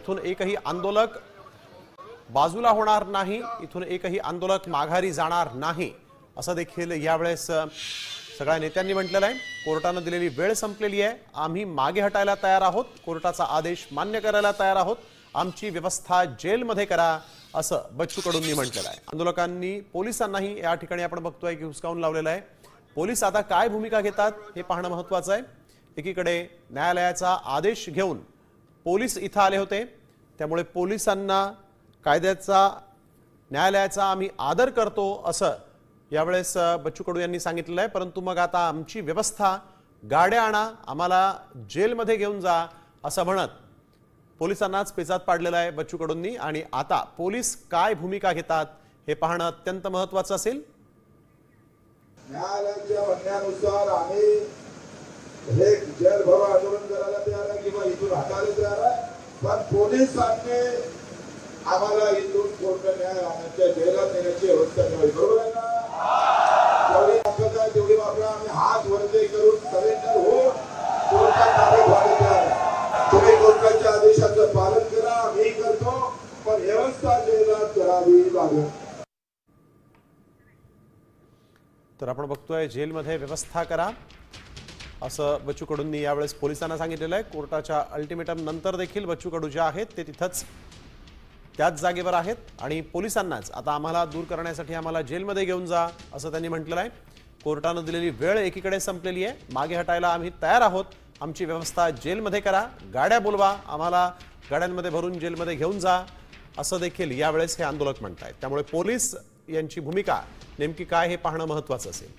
इथून एकही आंदोलक बाजूला होणार नाही, इथून एकही आंदोलक माघारी जाणार नाही असं देखील यावेळेस सगळ्या नेत्यांनी म्हटलेलं आहे। कोर्टाने दिलेली वेळ संपलेली आहे, आम्ही मागे हटायला तयार आहोत, कोर्टाचा आदेश मान्य करायला तयार आहोत, आमची व्यवस्था जेलमध्ये करा असं बच्चू कडूंनी म्हटलेलं आहे। आंदोलकांनी पोलिसांनाही या ठिकाणी आपण बघतोय की हुसकावून लावलेलं आहे। पोलीस आता काय भूमिका घेतात हे पाहणं महत्त्वाचं आहे। एकीकडे न्यायालयाचा आदेश घेऊन पोलीस इथं आले होते, त्यामुळे पोलिसांना कायद्याचा न्यायालयाचा आम्ही आदर करतो असं यावेळेस बच्चू कडू यांनी सांगितलेलं आहे। परंतु मग आता आमची व्यवस्था, गाड्या आणा, आम्हाला जेलमध्ये घेऊन जा असं म्हणत पोलिसांनाच पेचात पाडलेलं आहे बच्चू कडूंनी। आणि आता पोलीस काय भूमिका घेतात हे पाहणं अत्यंत महत्त्वाचं असेल। न्यायालयाच्या म्हणण्यानुसार आम्ही हे जेल भरो आंदोलन करायला तयार आहे किंवा इथून हटायला तयार आहे, पण पोलिसांनी आम्हाला इथून कोर्ट न्याय आमच्या जेलात नेण्याची व्यवस्था करावी। बरोबर आहे ना? जेवढी ताकद आहे तेवढी वापरा। आम्ही हात वरते करून सरेंडर हो, कोर्टात ताब्यात व्हायला तयार आहे। तुम्ही कोर्टाच्या आदेशाचं पालन करा, आम्ही करतो, पण व्यवस्था जेलात करावी लागेल। तर आपण बघतोय जेलमध्ये व्यवस्था करा असं बच्चू कडूंनी यावेळेस पोलिसांना सांगितलेलं आहे। कोर्टाच्या अल्टिमेटम नंतर देखील बच्चू कडू जे आहेत ते तिथंच त्याच जागेवर आहेत आणि पोलिसांनाच आता आम्हाला दूर करण्यासाठी आम्हाला जेलमध्ये घेऊन जा असं त्यांनी म्हटलेलं आहे। कोर्टाने दिलेली वेळ एकीकडे संपलेली आहे, मागे हटायला आम्ही तयार आहोत, आमची व्यवस्था जेलमध्ये करा, गाड्या बोलवा, आम्हाला गाड्यांमध्ये भरून जेलमध्ये घेऊन जा असं देखील यावेळेस हे आंदोलक म्हणत आहेत। त्यामुळे पोलीस यांची भूमिका नेमकी काय हे पाहणं महत्त्वाचं असेल।